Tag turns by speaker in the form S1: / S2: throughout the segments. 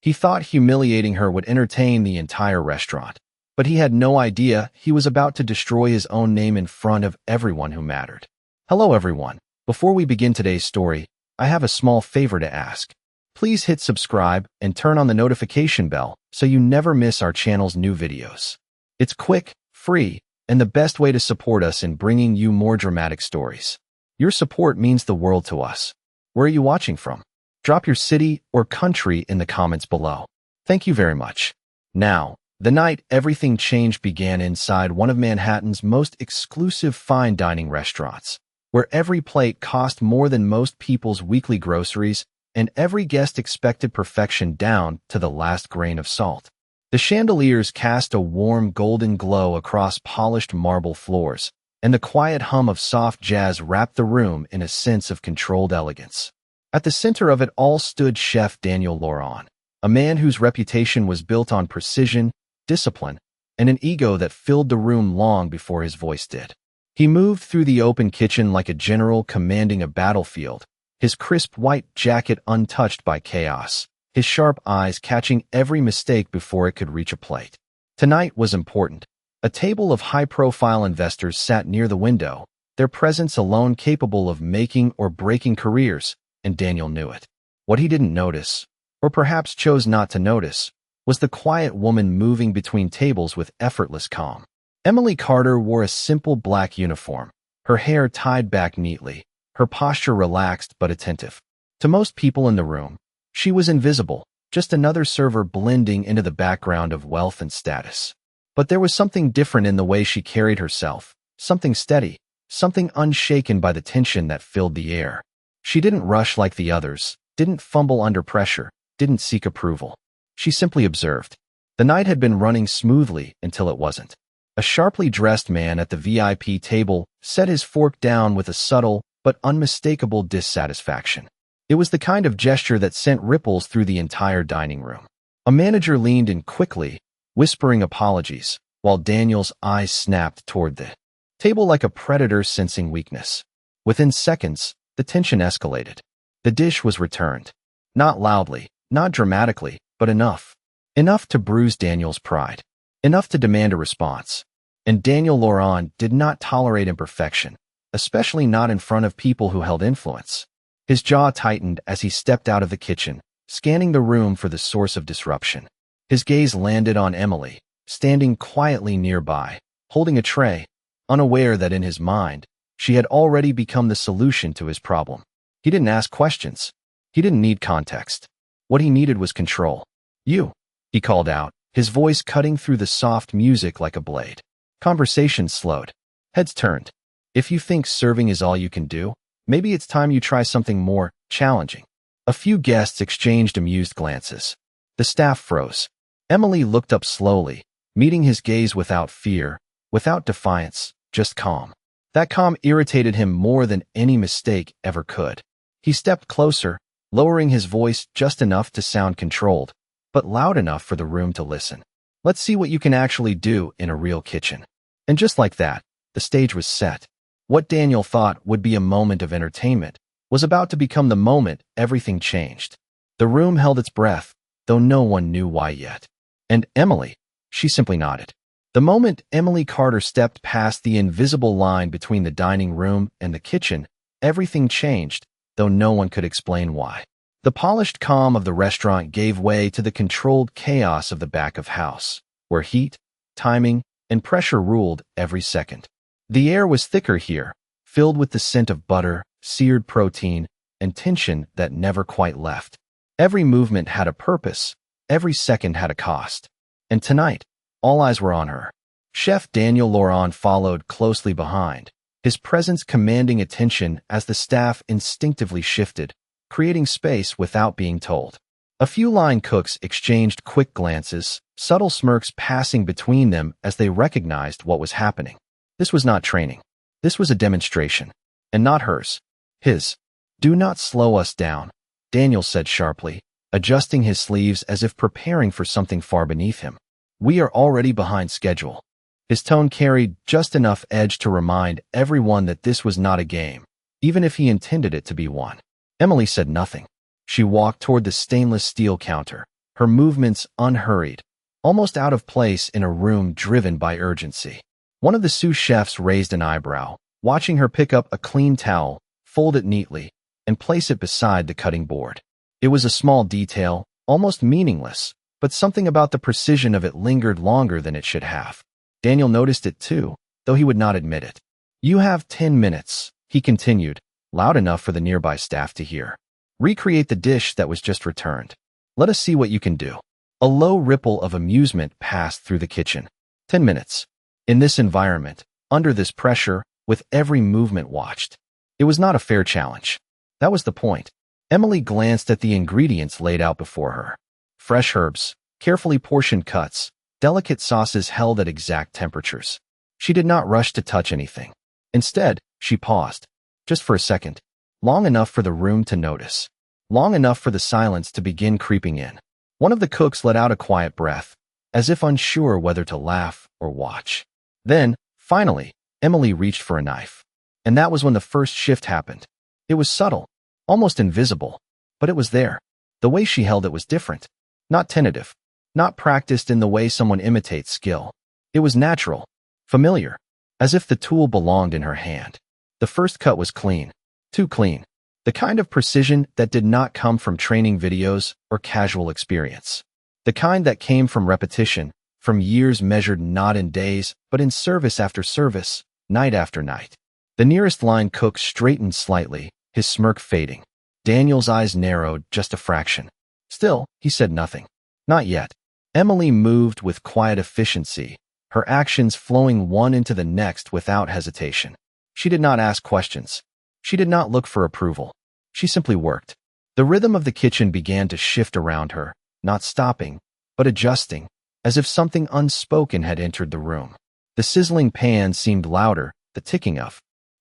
S1: He thought humiliating her would entertain the entire restaurant, but he had no idea he was about to destroy his own name in front of everyone who mattered. Hello everyone. Before we begin today's story, I have a small favor to ask. Please hit subscribe and turn on the notification bell so you never miss our channel's new videos. It's quick, free, and the best way to support us in bringing you more dramatic stories. Your support means the world to us. Where are you watching from? Drop your city or country in the comments below. Thank you very much. Now, the night everything changed began inside one of Manhattan's most exclusive fine dining restaurants, where every plate cost more than most people's weekly groceries and every guest expected perfection down to the last grain of salt. The chandeliers cast a warm golden glow across polished marble floors, and the quiet hum of soft jazz wrapped the room in a sense of controlled elegance. At the center of it all stood Chef Daniel Laurent, a man whose reputation was built on precision, discipline, and an ego that filled the room long before his voice did. He moved through the open kitchen like a general commanding a battlefield, his crisp white jacket untouched by chaos, his sharp eyes catching every mistake before it could reach a plate. Tonight was important. A table of high-profile investors sat near the window, their presence alone capable of making or breaking careers, and Daniel knew it. What he didn't notice, or perhaps chose not to notice, was the quiet woman moving between tables with effortless calm. Emily Carter wore a simple black uniform, her hair tied back neatly, her posture relaxed but attentive. To most people in the room, she was invisible, just another server blending into the background of wealth and status. But there was something different in the way she carried herself, something steady, something unshaken by the tension that filled the air. She didn't rush like the others, didn't fumble under pressure, didn't seek approval. She simply observed. The night had been running smoothly until it wasn't. A sharply dressed man at the VIP table set his fork down with a subtle but unmistakable dissatisfaction. It was the kind of gesture that sent ripples through the entire dining room. A manager leaned in quickly, whispering apologies, while Daniel's eyes snapped toward the table like a predator sensing weakness. Within seconds, the tension escalated. The dish was returned. Not loudly, not dramatically, but enough. Enough to bruise Daniel's pride. Enough to demand a response. And Daniel Laurent did not tolerate imperfection, especially not in front of people who held influence. His jaw tightened as he stepped out of the kitchen, scanning the room for the source of disruption. His gaze landed on Emily, standing quietly nearby, holding a tray, unaware that in his mind, she had already become the solution to his problem. He didn't ask questions. He didn't need context. What he needed was control. "You," he called out, his voice cutting through the soft music like a blade. Conversation slowed. Heads turned. If you think serving is all you can do, maybe it's time you try something more challenging. A few guests exchanged amused glances. The staff froze. Emily looked up slowly, meeting his gaze without fear, without defiance, just calm. That calm irritated him more than any mistake ever could. He stepped closer, lowering his voice just enough to sound controlled, but loud enough for the room to listen. "Let's see what you can actually do in a real kitchen." And just like that, the stage was set. What Daniel thought would be a moment of entertainment was about to become the moment everything changed. The room held its breath, though no one knew why yet. And Emily, she simply nodded. The moment Emily Carter stepped past the invisible line between the dining room and the kitchen, everything changed, though no one could explain why. The polished calm of the restaurant gave way to the controlled chaos of the back of house, where heat, timing, and pressure ruled every second. The air was thicker here, filled with the scent of butter, seared protein, and tension that never quite left. Every movement had a purpose, every second had a cost. And tonight, all eyes were on her. Chef Daniel Laurent followed closely behind, his presence commanding attention as the staff instinctively shifted, creating space without being told. A few line cooks exchanged quick glances, subtle smirks passing between them as they recognized what was happening. This was not training. This was a demonstration. And not hers. His. "Do not slow us down," Daniel said sharply, adjusting his sleeves as if preparing for something far beneath him. "We are already behind schedule." His tone carried just enough edge to remind everyone that this was not a game, even if he intended it to be one. Emily said nothing. She walked toward the stainless steel counter, her movements unhurried, almost out of place in a room driven by urgency. One of the sous chefs raised an eyebrow, watching her pick up a clean towel, fold it neatly, and place it beside the cutting board. It was a small detail, almost meaningless, but something about the precision of it lingered longer than it should have. Daniel noticed it too, though he would not admit it. "You have 10 minutes, he continued, loud enough for the nearby staff to hear. "Recreate the dish that was just returned. Let us see what you can do." A low ripple of amusement passed through the kitchen. 10 minutes. In this environment, under this pressure, with every movement watched. It was not a fair challenge. That was the point. Emily glanced at the ingredients laid out before her. Fresh herbs, carefully portioned cuts, delicate sauces held at exact temperatures. She did not rush to touch anything. Instead, she paused, just for a second, long enough for the room to notice, long enough for the silence to begin creeping in. One of the cooks let out a quiet breath, as if unsure whether to laugh or watch. Then, finally, Emily reached for a knife. And that was when the first shift happened. It was subtle, almost invisible, but it was there. The way she held it was different. Not tentative, not practiced in the way someone imitates skill. It was natural, familiar, as if the tool belonged in her hand. The first cut was clean, too clean, the kind of precision that did not come from training videos or casual experience. The kind that came from repetition, from years measured not in days, but in service after service, night after night. The nearest line cook straightened slightly, his smirk fading. Daniel's eyes narrowed just a fraction. Still, he said nothing. Not yet. Emily moved with quiet efficiency, her actions flowing one into the next without hesitation. She did not ask questions. She did not look for approval. She simply worked. The rhythm of the kitchen began to shift around her, not stopping, but adjusting, as if something unspoken had entered the room. The sizzling pan seemed louder, the ticking of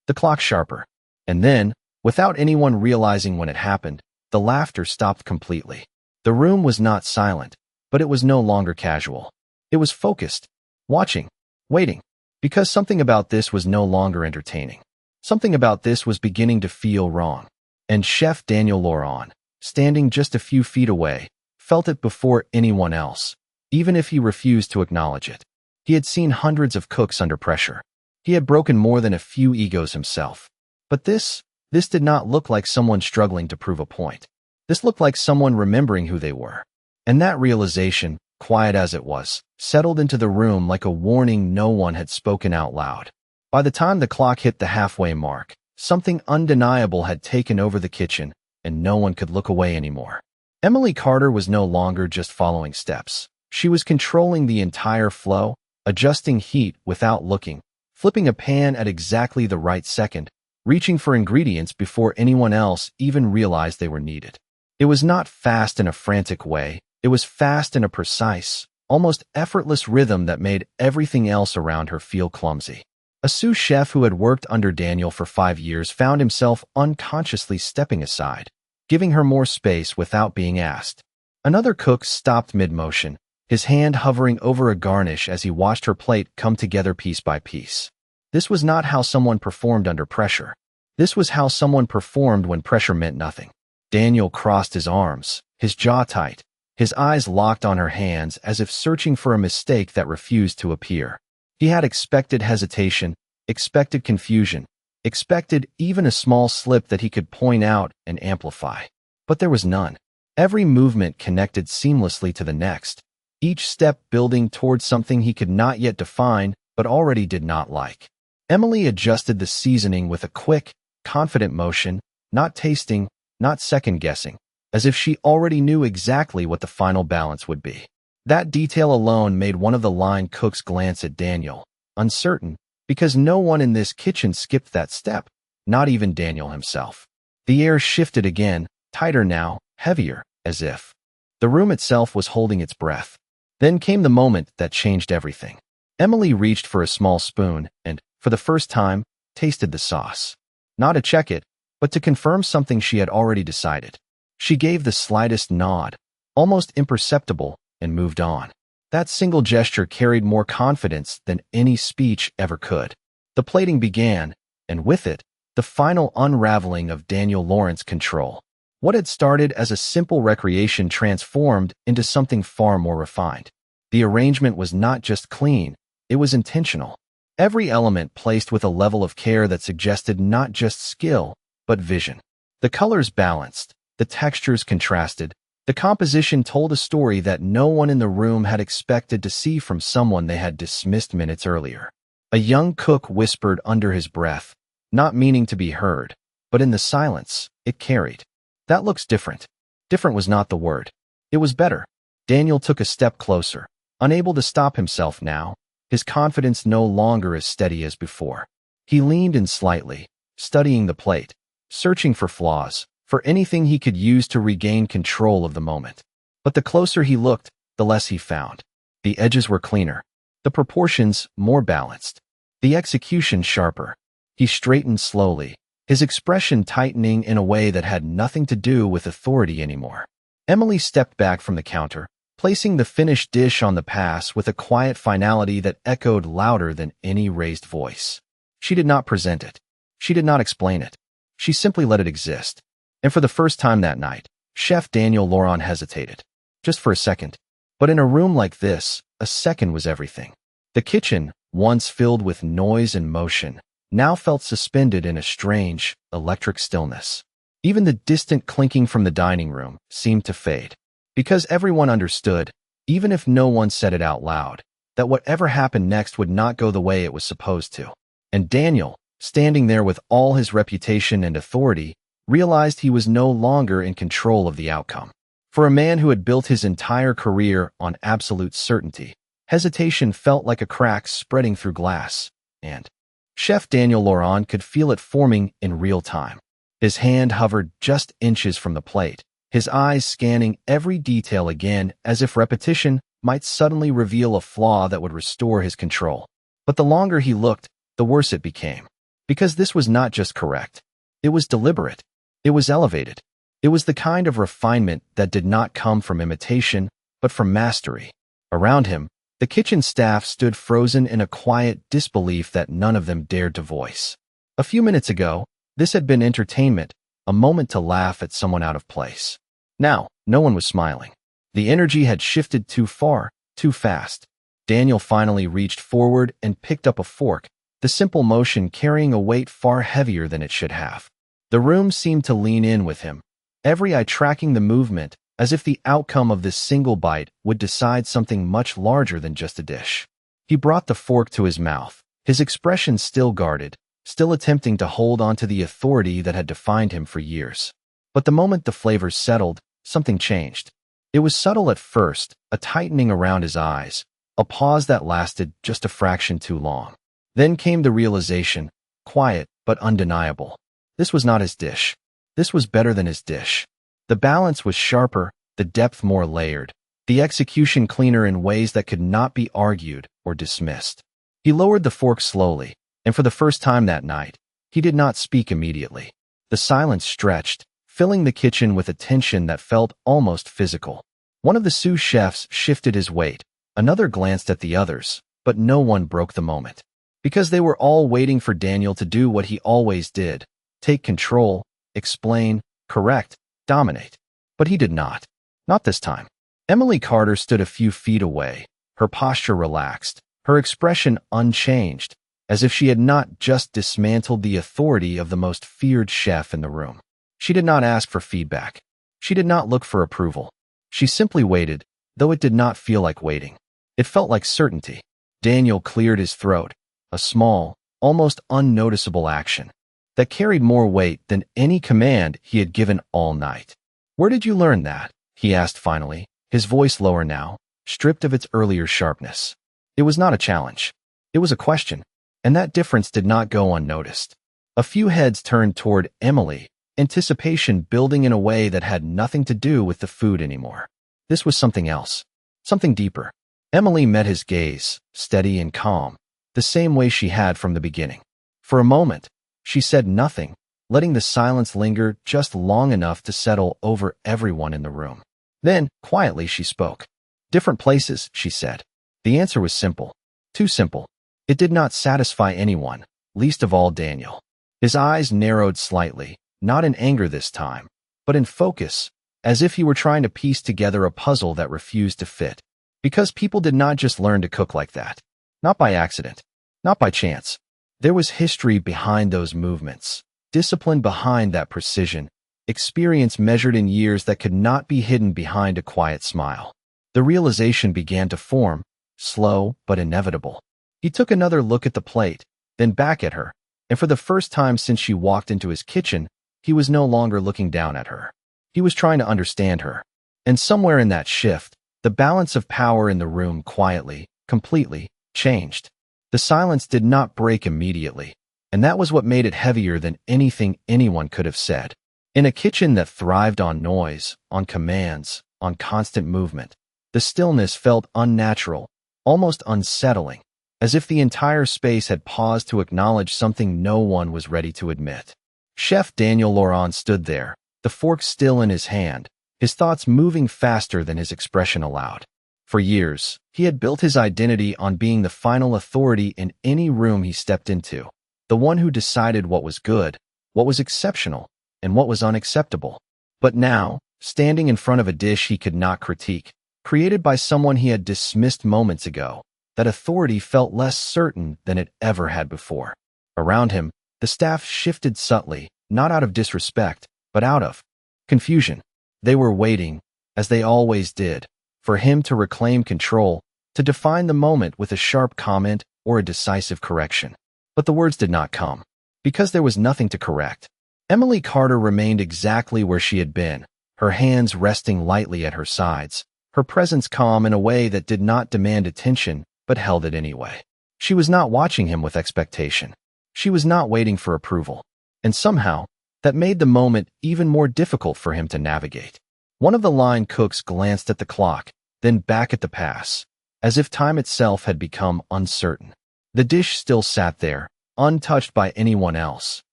S1: the clock sharper. And then, without anyone realizing when it happened, the laughter stopped completely. The room was not silent, but it was no longer casual. It was focused, watching, waiting, because something about this was no longer entertaining. Something about this was beginning to feel wrong. And Chef Daniel Laurent, standing just a few feet away, felt it before anyone else, even if he refused to acknowledge it. He had seen hundreds of cooks under pressure. He had broken more than a few egos himself. But this did not look like someone struggling to prove a point. This looked like someone remembering who they were. And that realization, quiet as it was, settled into the room like a warning no one had spoken out loud. By the time the clock hit the halfway mark, something undeniable had taken over the kitchen, and no one could look away anymore. Emily Carter was no longer just following steps. She was controlling the entire flow, adjusting heat without looking, flipping a pan at exactly the right second, reaching for ingredients before anyone else even realized they were needed. It was not fast in a frantic way. It was fast in a precise, almost effortless rhythm that made everything else around her feel clumsy. A sous chef who had worked under Daniel for 5 years found himself unconsciously stepping aside, giving her more space without being asked. Another cook stopped mid-motion, his hand hovering over a garnish as he watched her plate come together piece by piece. This was not how someone performed under pressure. This was how someone performed when pressure meant nothing. Daniel crossed his arms, his jaw tight, his eyes locked on her hands as if searching for a mistake that refused to appear. He had expected hesitation, expected confusion, expected even a small slip that he could point out and amplify. But there was none. Every movement connected seamlessly to the next, each step building towards something he could not yet define but already did not like. Emily adjusted the seasoning with a quick, confident motion, not tasting, not second-guessing, as if she already knew exactly what the final balance would be. That detail alone made one of the line cooks glance at Daniel, uncertain, because no one in this kitchen skipped that step, not even Daniel himself. The air shifted again, tighter now, heavier, as if the room itself was holding its breath. Then came the moment that changed everything. Emily reached for a small spoon and, for the first time, tasted the sauce. Not to check it, but to confirm something she had already decided. She gave the slightest nod, almost imperceptible, and moved on. That single gesture carried more confidence than any speech ever could. The plating began, and with it, the final unraveling of Daniel Laurent's control. What had started as a simple recreation transformed into something far more refined. The arrangement was not just clean, it was intentional. Every element placed with a level of care that suggested not just skill, but vision. The colors balanced, the textures contrasted, the composition told a story that no one in the room had expected to see from someone they had dismissed minutes earlier. A young cook whispered under his breath, not meaning to be heard, but in the silence, it carried. That looks different. Different was not the word. It was better. Daniel took a step closer, unable to stop himself now, his confidence no longer as steady as before. He leaned in slightly, studying the plate, searching for flaws, for anything he could use to regain control of the moment. But the closer he looked, the less he found. The edges were cleaner, the proportions more balanced, the execution sharper. He straightened slowly, his expression tightening in a way that had nothing to do with authority anymore. Emily stepped back from the counter, placing the finished dish on the pass with a quiet finality that echoed louder than any raised voice. She did not present it. She did not explain it. She simply let it exist. And for the first time that night, Chef Daniel Laurent hesitated. Just for a second. But in a room like this, a second was everything. The kitchen, once filled with noise and motion, now felt suspended in a strange, electric stillness. Even the distant clinking from the dining room seemed to fade. Because everyone understood, even if no one said it out loud, that whatever happened next would not go the way it was supposed to. And Daniel, standing there with all his reputation and authority, realized he was no longer in control of the outcome. For a man who had built his entire career on absolute certainty, hesitation felt like a crack spreading through glass, and Chef Daniel Laurent could feel it forming in real time. His hand hovered just inches from the plate, his eyes scanning every detail again as if repetition might suddenly reveal a flaw that would restore his control. But the longer he looked, the worse it became. Because this was not just correct. It was deliberate. It was elevated. It was the kind of refinement that did not come from imitation, but from mastery. Around him, the kitchen staff stood frozen in a quiet disbelief that none of them dared to voice. A few minutes ago, this had been entertainment, a moment to laugh at someone out of place. Now, no one was smiling. The energy had shifted too far, too fast. Daniel finally reached forward and picked up a fork, the simple motion carrying a weight far heavier than it should have. The room seemed to lean in with him, every eye tracking the movement, as if the outcome of this single bite would decide something much larger than just a dish. He brought the fork to his mouth, his expression still guarded, still attempting to hold on to the authority that had defined him for years. But the moment the flavors settled, something changed. It was subtle at first, a tightening around his eyes, a pause that lasted just a fraction too long. Then came the realization, quiet but undeniable. This was not his dish. This was better than his dish. The balance was sharper, the depth more layered, the execution cleaner in ways that could not be argued or dismissed. He lowered the fork slowly, and for the first time that night, he did not speak immediately. The silence stretched, filling the kitchen with a tension that felt almost physical. One of the sous chefs shifted his weight, another glanced at the others, but no one broke the moment. Because they were all waiting for Daniel to do what he always did, take control, explain, correct, dominate. But he did not. Not this time. Emily Carter stood a few feet away, her posture relaxed, her expression unchanged, as if she had not just dismantled the authority of the most feared chef in the room. She did not ask for feedback. She did not look for approval. She simply waited, though it did not feel like waiting. It felt like certainty. Daniel cleared his throat, a small, almost unnoticeable action that carried more weight than any command he had given all night. "Where did you learn that?" he asked finally, his voice lower now, stripped of its earlier sharpness. It was not a challenge. It was a question, and that difference did not go unnoticed. A few heads turned toward Emily, anticipation building in a way that had nothing to do with the food anymore. This was something else, something deeper. Emily met his gaze, steady and calm, the same way she had from the beginning. For a moment, she said nothing, letting the silence linger just long enough to settle over everyone in the room. Then, quietly, she spoke. "Different places," she said. The answer was simple. Too simple. It did not satisfy anyone, least of all Daniel. His eyes narrowed slightly, not in anger this time, but in focus, as if he were trying to piece together a puzzle that refused to fit. Because people did not just learn to cook like that. Not by accident. Not by chance. There was history behind those movements, discipline behind that precision, experience measured in years that could not be hidden behind a quiet smile. The realization began to form, slow but inevitable. He took another look at the plate, then back at her, and for the first time since she walked into his kitchen, he was no longer looking down at her. He was trying to understand her. And somewhere in that shift, the balance of power in the room quietly, completely, changed. The silence did not break immediately, and that was what made it heavier than anything anyone could have said. In a kitchen that thrived on noise, on commands, on constant movement, the stillness felt unnatural, almost unsettling, as if the entire space had paused to acknowledge something no one was ready to admit. Chef Daniel Laurent stood there, the fork still in his hand, his thoughts moving faster than his expression allowed. For years, he had built his identity on being the final authority in any room he stepped into, the one who decided what was good, what was exceptional, and what was unacceptable. But now, standing in front of a dish he could not critique, created by someone he had dismissed moments ago, that authority felt less certain than it ever had before. Around him, the staff shifted subtly, not out of disrespect, but out of confusion. They were waiting, as they always did, for him to reclaim control, to define the moment with a sharp comment or a decisive correction. But the words did not come, because there was nothing to correct. Emily Carter remained exactly where she had been, her hands resting lightly at her sides, her presence calm in a way that did not demand attention, but held it anyway. She was not watching him with expectation. She was not waiting for approval. And somehow, that made the moment even more difficult for him to navigate. One of the line cooks glanced at the clock, then back at the pass, as if time itself had become uncertain. The dish still sat there, untouched by anyone else,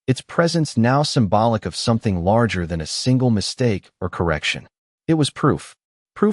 S1: its presence now symbolic of something larger than a single mistake or correction. It was proof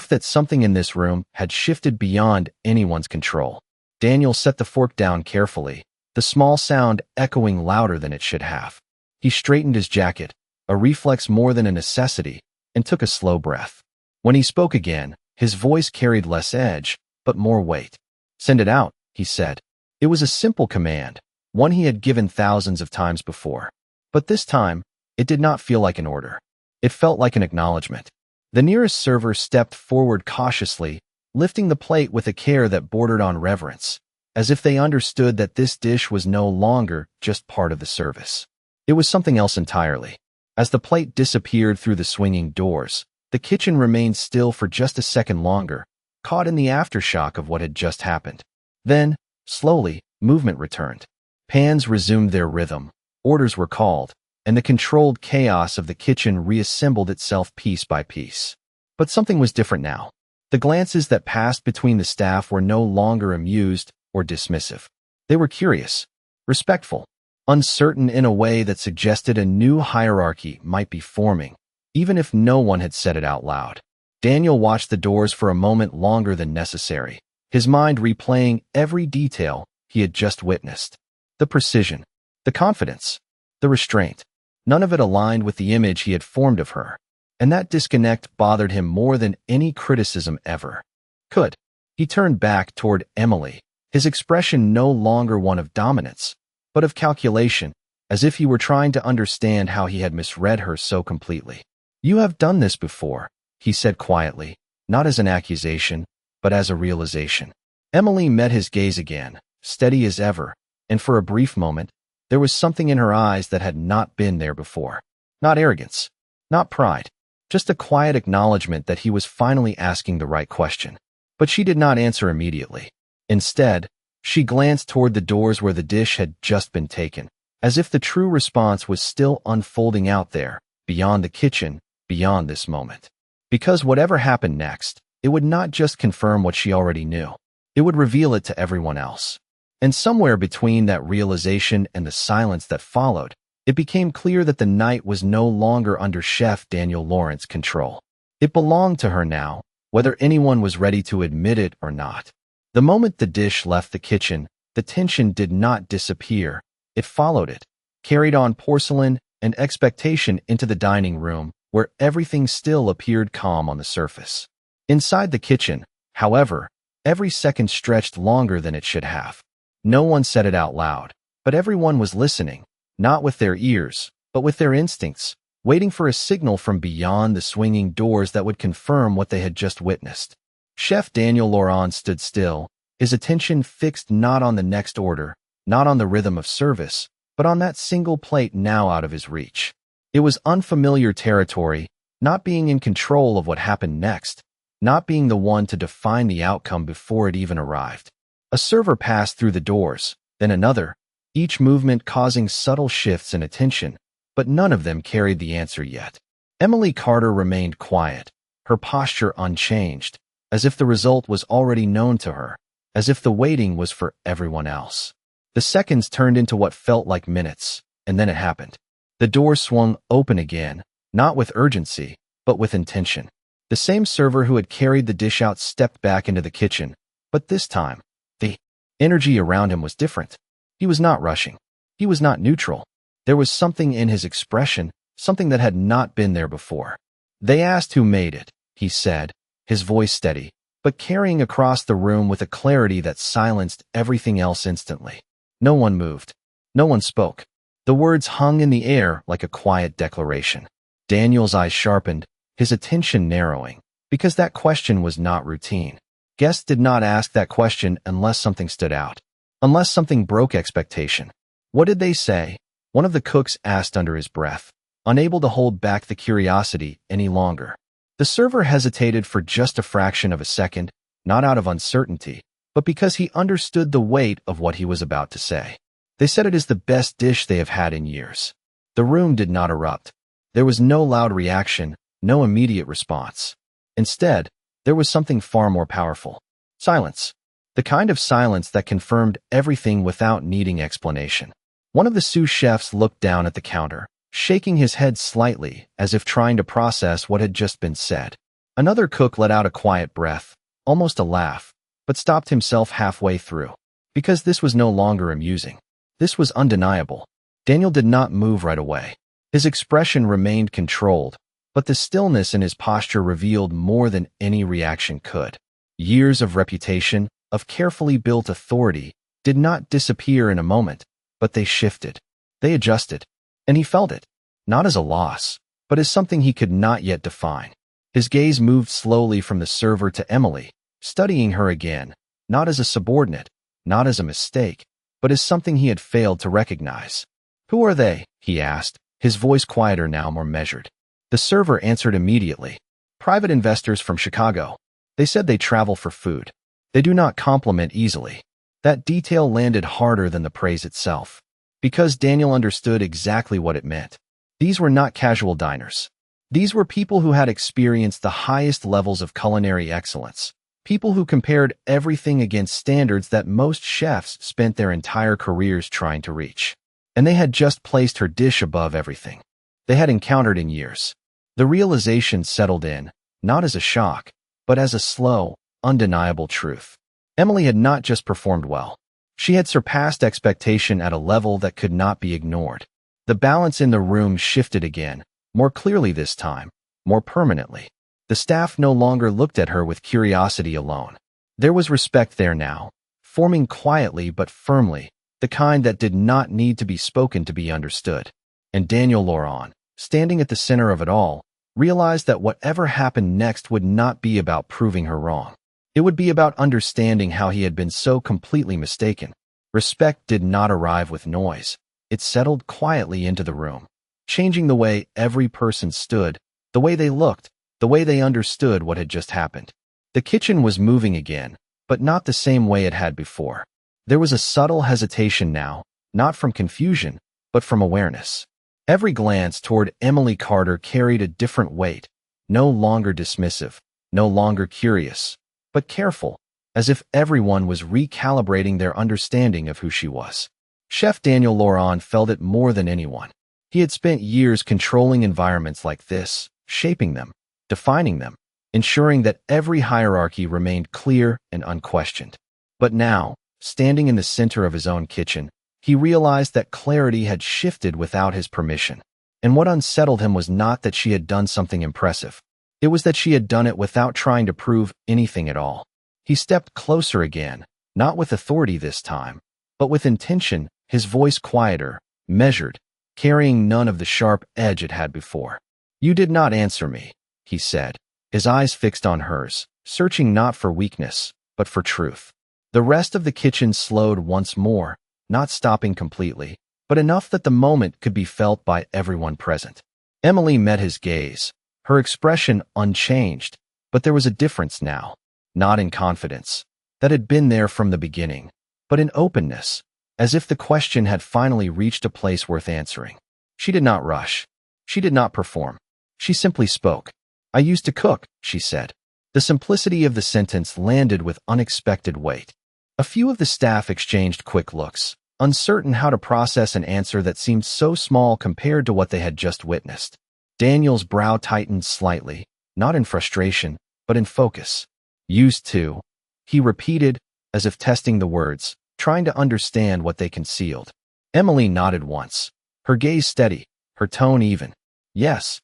S1: that something in this room had shifted beyond anyone's control. Daniel set the fork down carefully, the small sound echoing louder than it should have. He straightened his jacket, a reflex more than a necessity, and took a slow breath. When he spoke again, his voice carried less edge, but more weight. "Send it out," he said. It was a simple command, one he had given thousands of times before. But this time, it did not feel like an order. It felt like an acknowledgement. The nearest server stepped forward cautiously, lifting the plate with a care that bordered on reverence, as if they understood that this dish was no longer just part of the service. It was something else entirely. As the plate disappeared through the swinging doors, the kitchen remained still for just a second longer, caught in the aftershock of what had just happened. Then, slowly, movement returned. Pans resumed their rhythm, orders were called, and the controlled chaos of the kitchen reassembled itself piece by piece. But something was different now. The glances that passed between the staff were no longer amused or dismissive. They were curious, respectful, uncertain in a way that suggested a new hierarchy might be forming, even if no one had said it out loud. Daniel watched the doors for a moment longer than necessary, his mind replaying every detail he had just witnessed. The precision, the confidence, the restraint. None of it aligned with the image he had formed of her, and that disconnect bothered him more than any criticism ever could. He turned back toward Emily, his expression no longer one of dominance, but of calculation, as if he were trying to understand how he had misread her so completely. "You have done this before," he said quietly, not as an accusation, but as a realization. Emily met his gaze again, steady as ever, and for a brief moment, there was something in her eyes that had not been there before. Not arrogance, not pride, just a quiet acknowledgement that he was finally asking the right question. But she did not answer immediately. Instead, she glanced toward the doors where the dish had just been taken, as if the true response was still unfolding out there, beyond the kitchen, beyond this moment. Because whatever happened next, it would not just confirm what she already knew. It would reveal it to everyone else. And somewhere between that realization and the silence that followed, it became clear that the night was no longer under Chef Daniel Laurent's control. It belonged to her now, whether anyone was ready to admit it or not. The moment the dish left the kitchen, the tension did not disappear. It followed it, carried on porcelain and expectation into the dining room, where everything still appeared calm on the surface. Inside the kitchen, however, every second stretched longer than it should have. No one said it out loud, but everyone was listening, not with their ears, but with their instincts, waiting for a signal from beyond the swinging doors that would confirm what they had just witnessed. Chef Daniel Laurent stood still, his attention fixed not on the next order, not on the rhythm of service, but on that single plate now out of his reach. It was unfamiliar territory, not being in control of what happened next, not being the one to define the outcome before it even arrived. A server passed through the doors, then another, each movement causing subtle shifts in attention, but none of them carried the answer yet. Emily Carter remained quiet, her posture unchanged, as if the result was already known to her, as if the waiting was for everyone else. The seconds turned into what felt like minutes, and then it happened. The door swung open again, not with urgency, but with intention. The same server who had carried the dish out stepped back into the kitchen, but this time, the energy around him was different. He was not rushing. He was not neutral. There was something in his expression, something that had not been there before. "They asked who made it," he said, his voice steady, but carrying across the room with a clarity that silenced everything else instantly. No one moved. No one spoke. The words hung in the air like a quiet declaration. Daniel's eyes sharpened, his attention narrowing, because that question was not routine. Guests did not ask that question unless something stood out, unless something broke expectation. "What did they say?" one of the cooks asked under his breath, unable to hold back the curiosity any longer. The server hesitated for just a fraction of a second, not out of uncertainty, but because he understood the weight of what he was about to say. "They said it is the best dish they have had in years." The room did not erupt. There was no loud reaction, no immediate response. Instead, there was something far more powerful. Silence. The kind of silence that confirmed everything without needing explanation. One of the sous chefs looked down at the counter, shaking his head slightly as if trying to process what had just been said. Another cook let out a quiet breath, almost a laugh, but stopped himself halfway through. Because this was no longer amusing. This was undeniable. Daniel did not move right away. His expression remained controlled, but the stillness in his posture revealed more than any reaction could. Years of reputation, of carefully built authority, did not disappear in a moment, but they shifted. They adjusted. And he felt it, not as a loss, but as something he could not yet define. His gaze moved slowly from the server to Emily, studying her again, not as a subordinate, not as a mistake, but as something he had failed to recognize. "Who are they?" he asked, his voice quieter now, more measured. The server answered immediately. "Private investors from Chicago. They said they travel for food. They do not compliment easily." That detail landed harder than the praise itself, because Daniel understood exactly what it meant. These were not casual diners. These were people who had experienced the highest levels of culinary excellence, people who compared everything against standards that most chefs spent their entire careers trying to reach. And they had just placed her dish above everything they had encountered in years. The realization settled in, not as a shock, but as a slow, undeniable truth. Emily had not just performed well. She had surpassed expectation at a level that could not be ignored. The balance in the room shifted again, more clearly this time, more permanently. The staff no longer looked at her with curiosity alone. There was respect there now, forming quietly but firmly, the kind that did not need to be spoken to be understood. And Daniel Laurent, standing at the center of it all, realized that whatever happened next would not be about proving her wrong. It would be about understanding how he had been so completely mistaken. Respect did not arrive with noise. It settled quietly into the room, changing the way every person stood, the way they looked, the way they understood what had just happened. The kitchen was moving again, but not the same way it had before. There was a subtle hesitation now, not from confusion, but from awareness. Every glance toward Emily Carter carried a different weight, no longer dismissive, no longer curious, but careful, as if everyone was recalibrating their understanding of who she was. Chef Daniel Laurent felt it more than anyone. He had spent years controlling environments like this, shaping them, defining them, ensuring that every hierarchy remained clear and unquestioned. But now, standing in the center of his own kitchen, he realized that clarity had shifted without his permission. And what unsettled him was not that she had done something impressive. It was that she had done it without trying to prove anything at all. He stepped closer again, not with authority this time, but with intention, his voice quieter, measured, carrying none of the sharp edge it had before. "You did not answer me," he said, his eyes fixed on hers, searching not for weakness, but for truth. The rest of the kitchen slowed once more, not stopping completely, but enough that the moment could be felt by everyone present. Emily met his gaze, her expression unchanged, but there was a difference now, not in confidence, that had been there from the beginning, but in openness, as if the question had finally reached a place worth answering. She did not rush. She did not perform. She simply spoke. "I used to cook," she said. The simplicity of the sentence landed with unexpected weight. A few of the staff exchanged quick looks, uncertain how to process an answer that seemed so small compared to what they had just witnessed. Daniel's brow tightened slightly, not in frustration, but in focus. "Used to," he repeated, as if testing the words, trying to understand what they concealed. Emily nodded once, her gaze steady, her tone even. "Yes."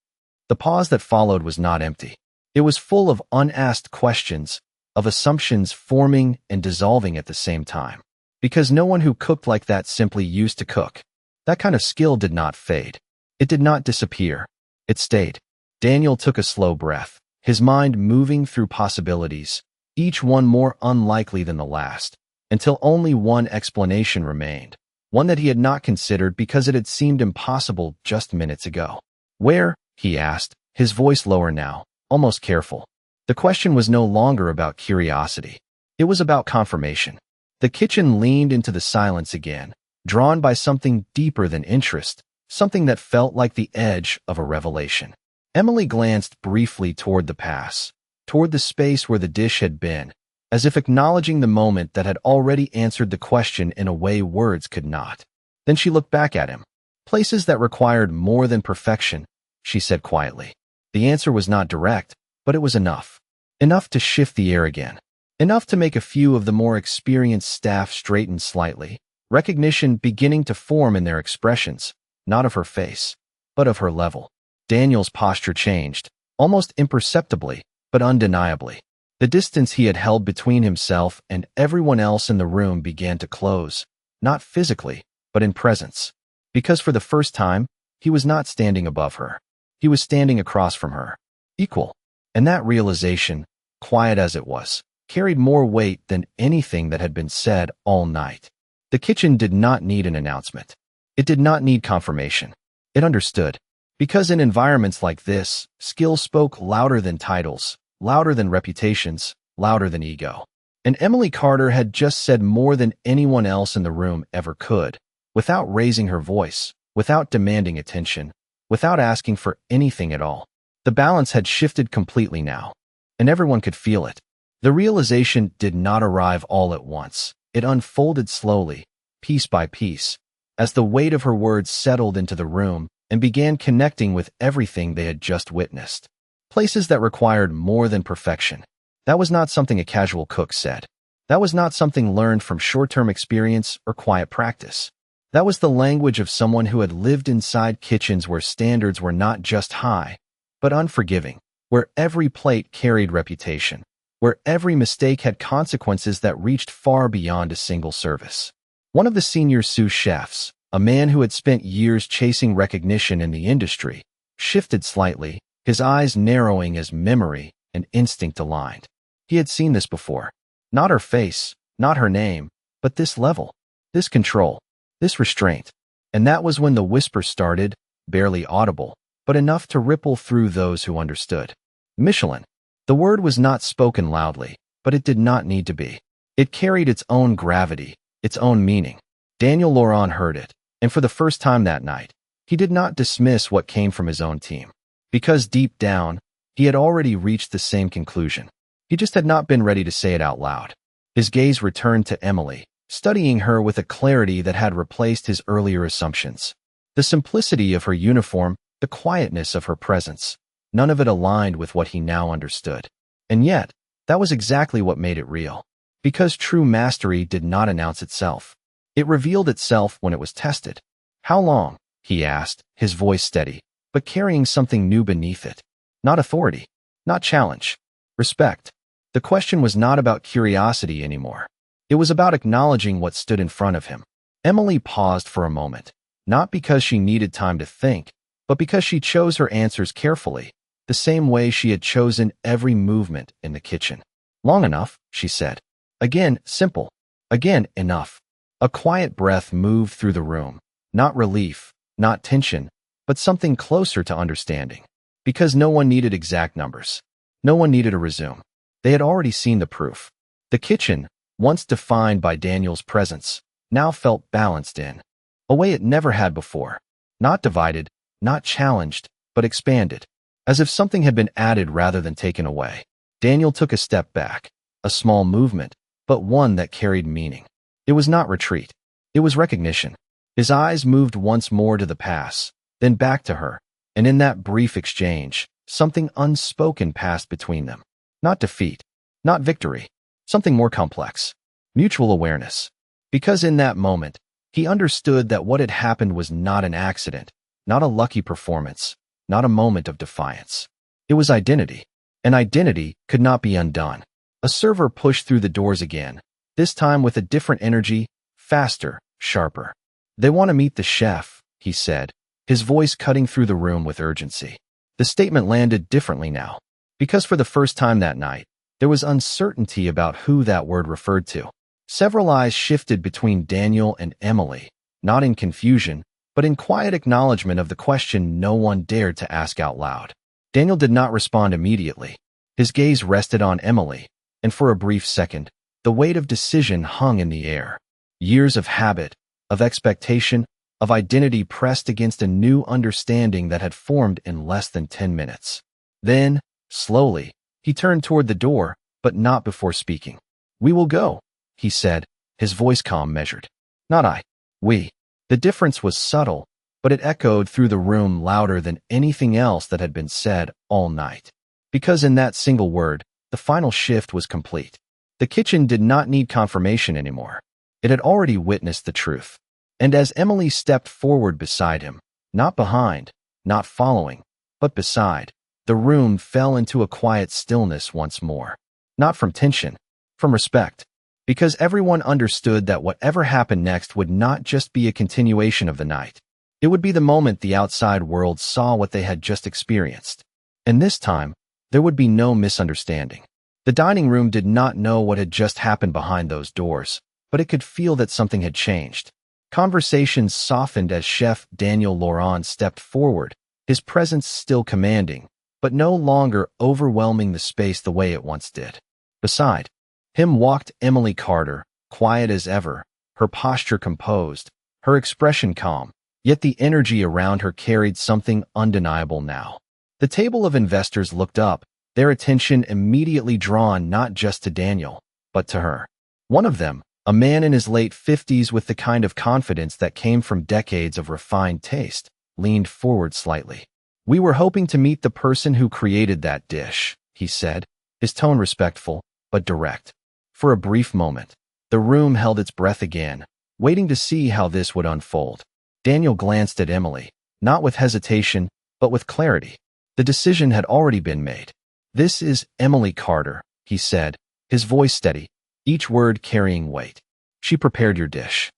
S1: The pause that followed was not empty. It was full of unasked questions, of assumptions forming and dissolving at the same time. Because no one who cooked like that simply used to cook. That kind of skill did not fade. It did not disappear. It stayed. Daniel took a slow breath, his mind moving through possibilities, each one more unlikely than the last, until only one explanation remained, one that he had not considered because it had seemed impossible just minutes ago. "Where?" he asked, his voice lower now, almost careful. The question was no longer about curiosity. It was about confirmation. The kitchen leaned into the silence again, drawn by something deeper than interest, something that felt like the edge of a revelation. Emily glanced briefly toward the pass, toward the space where the dish had been, as if acknowledging the moment that had already answered the question in a way words could not. Then she looked back at him. "Places that required more than perfection," she said quietly. The answer was not direct, but it was enough. Enough to shift the air again. Enough to make a few of the more experienced staff straighten slightly, recognition beginning to form in their expressions, not of her face, but of her level. Daniel's posture changed, almost imperceptibly, but undeniably. The distance he had held between himself and everyone else in the room began to close, not physically, but in presence. Because for the first time, he was not standing above her. He was standing across from her, equal. And that realization, quiet as it was, carried more weight than anything that had been said all night. The kitchen did not need an announcement. It did not need confirmation. It understood. Because in environments like this, skill spoke louder than titles, louder than reputations, louder than ego. And Emily Carter had just said more than anyone else in the room ever could, without raising her voice, without demanding attention, without asking for anything at all. The balance had shifted completely now, and everyone could feel it. The realization did not arrive all at once. It unfolded slowly, piece by piece, as the weight of her words settled into the room and began connecting with everything they had just witnessed. Places that required more than perfection. That was not something a casual cook said. That was not something learned from short-term experience or quiet practice. That was the language of someone who had lived inside kitchens where standards were not just high, but unforgiving, where every plate carried reputation, where every mistake had consequences that reached far beyond a single service. One of the senior sous chefs, a man who had spent years chasing recognition in the industry, shifted slightly, his eyes narrowing as memory and instinct aligned. He had seen this before. Not her face, not her name, but this level, this control, this restraint. And that was when the whisper started, barely audible, but enough to ripple through those who understood. Michelin. The word was not spoken loudly, but it did not need to be. It carried its own gravity, its own meaning. Daniel Laurent heard it, and for the first time that night, he did not dismiss what came from his own team. Because deep down, he had already reached the same conclusion. He just had not been ready to say it out loud. His gaze returned to Emily, studying her with a clarity that had replaced his earlier assumptions. The simplicity of her uniform, the quietness of her presence, none of it aligned with what he now understood. And yet, that was exactly what made it real. Because true mastery did not announce itself. It revealed itself when it was tested. How long, he asked, his voice steady, but carrying something new beneath it. Not authority, not challenge, respect. The question was not about curiosity anymore. It was about acknowledging what stood in front of him. Emily paused for a moment, not because she needed time to think, but because she chose her answers carefully, the same way she had chosen every movement in the kitchen. Long enough, she said. Again, simple. Again, enough. A quiet breath moved through the room. Not relief, not tension, but something closer to understanding. Because no one needed exact numbers. No one needed a resume. They had already seen the proof. The kitchen, once defined by Daniel's presence, now felt balanced in a way it never had before. Not divided, not challenged, but expanded. As if something had been added rather than taken away. Daniel took a step back. A small movement, but one that carried meaning. It was not retreat. It was recognition. His eyes moved once more to the pass, then back to her, and in that brief exchange, something unspoken passed between them. Not defeat, not victory, something more complex. Mutual awareness. Because in that moment, he understood that what had happened was not an accident, not a lucky performance, not a moment of defiance. It was identity. And identity could not be undone. A server pushed through the doors again, this time with a different energy, faster, sharper. "They want to meet the chef," he said, his voice cutting through the room with urgency. The statement landed differently now, because for the first time that night, there was uncertainty about who that word referred to. Several eyes shifted between Daniel and Emily, not in confusion, but in quiet acknowledgement of the question no one dared to ask out loud. Daniel did not respond immediately. His gaze rested on Emily, and for a brief second, the weight of decision hung in the air. Years of habit, of expectation, of identity pressed against a new understanding that had formed in less than 10 minutes. Then, slowly, he turned toward the door, but not before speaking. "We will go," he said, his voice calm measured. "Not I. We." The difference was subtle, but it echoed through the room louder than anything else that had been said all night. Because in that single word, the final shift was complete. The kitchen did not need confirmation anymore. It had already witnessed the truth. And as Emily stepped forward beside him, not behind, not following, but beside, the room fell into a quiet stillness once more. Not from tension, from respect. Because everyone understood that whatever happened next would not just be a continuation of the night. It would be the moment the outside world saw what they had just experienced. And this time, there would be no misunderstanding. The dining room did not know what had just happened behind those doors, but it could feel that something had changed. Conversations softened as Chef Daniel Laurent stepped forward, his presence still commanding, but no longer overwhelming the space the way it once did. Beside him walked Emily Carter, quiet as ever, her posture composed, her expression calm, yet the energy around her carried something undeniable now. The table of investors looked up, their attention immediately drawn not just to Daniel, but to her. One of them, a man in his late 50s with the kind of confidence that came from decades of refined taste, leaned forward slightly. "We were hoping to meet the person who created that dish," he said, his tone respectful, but direct. For a brief moment, the room held its breath again, waiting to see how this would unfold. Daniel glanced at Emily, not with hesitation, but with clarity. The decision had already been made. "This is Emily Carter," he said, his voice steady, each word carrying weight. "She prepared your dish."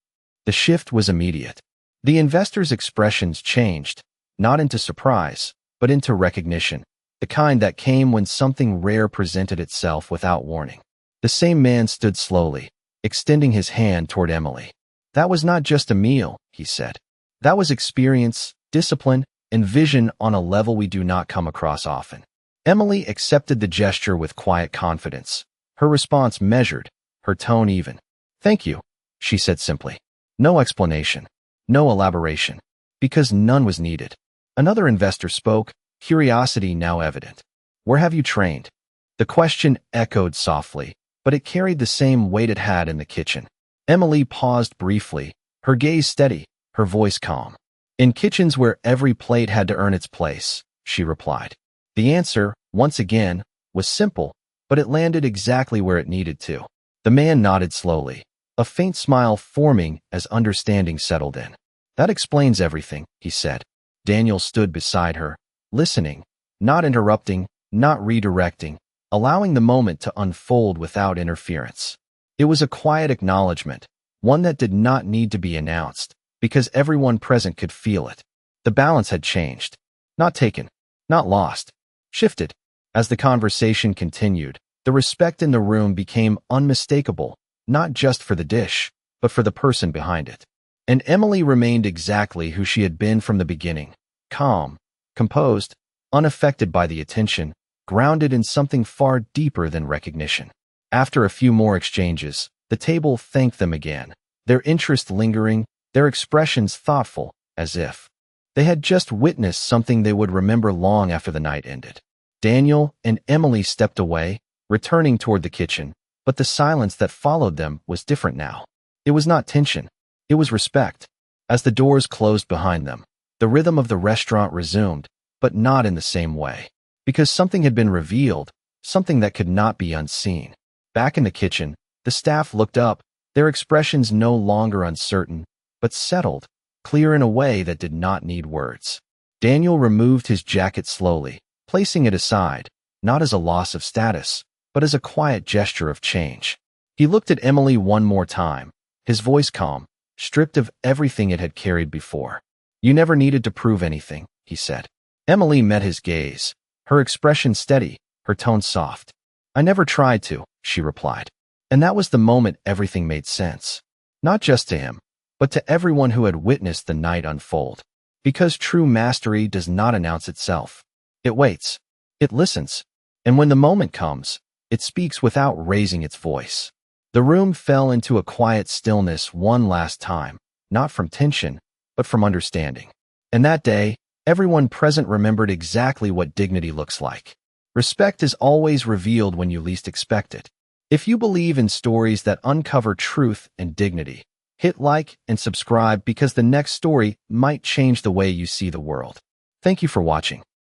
S1: The shift was immediate. The investors' expressions changed, not into surprise, but into recognition, the kind that came when something rare presented itself without warning. The same man stood slowly, extending his hand toward Emily. "That was not just a meal," he said. "That was experience, discipline, and vision on a level we do not come across often." Emily accepted the gesture with quiet confidence, her response measured, her tone even. "Thank you," she said simply. No explanation, no elaboration, because none was needed. Another investor spoke, curiosity now evident. "Where have you trained?" The question echoed softly, but it carried the same weight it had in the kitchen. Emily paused briefly, her gaze steady, her voice calm. "In kitchens where every plate had to earn its place," she replied. The answer, once again, was simple, but it landed exactly where it needed to. The man nodded slowly, a faint smile forming as understanding settled in. That explains everything, he said. Daniel stood beside her, listening, not interrupting, not redirecting, allowing the moment to unfold without interference. It was a quiet acknowledgement, one that did not need to be announced, because everyone present could feel it. The balance had changed. Not taken, not lost, shifted. As the conversation continued, the respect in the room became unmistakable, not just for the dish, but for the person behind it. And Emily remained exactly who she had been from the beginning, calm, composed, unaffected by the attention, grounded in something far deeper than recognition. After a few more exchanges, the table thanked them again, their interest lingering, their expressions thoughtful, as if they had just witnessed something they would remember long after the night ended. Daniel and Emily stepped away, returning toward the kitchen, but the silence that followed them was different now. It was not tension. It was respect. As the doors closed behind them, the rhythm of the restaurant resumed, but not in the same way. Because something had been revealed, something that could not be unseen. Back in the kitchen, the staff looked up, their expressions no longer uncertain, but settled, clear in a way that did not need words. Daniel removed his jacket slowly, placing it aside, not as a loss of status, but as a quiet gesture of change. He looked at Emily one more time, his voice calm, stripped of everything it had carried before. "You never needed to prove anything," he said. Emily met his gaze, her expression steady, her tone soft. "I never tried to," she replied. And that was the moment everything made sense. Not just to him, but to everyone who had witnessed the night unfold. Because true mastery does not announce itself. It waits. It listens. And when the moment comes, it speaks without raising its voice. The room fell into a quiet stillness one last time, not from tension, but from understanding. And that day, everyone present remembered exactly what dignity looks like. Respect is always revealed when you least expect it. If you believe in stories that uncover truth and dignity, hit like and subscribe because the next story might change the way you see the world. Thank you for watching.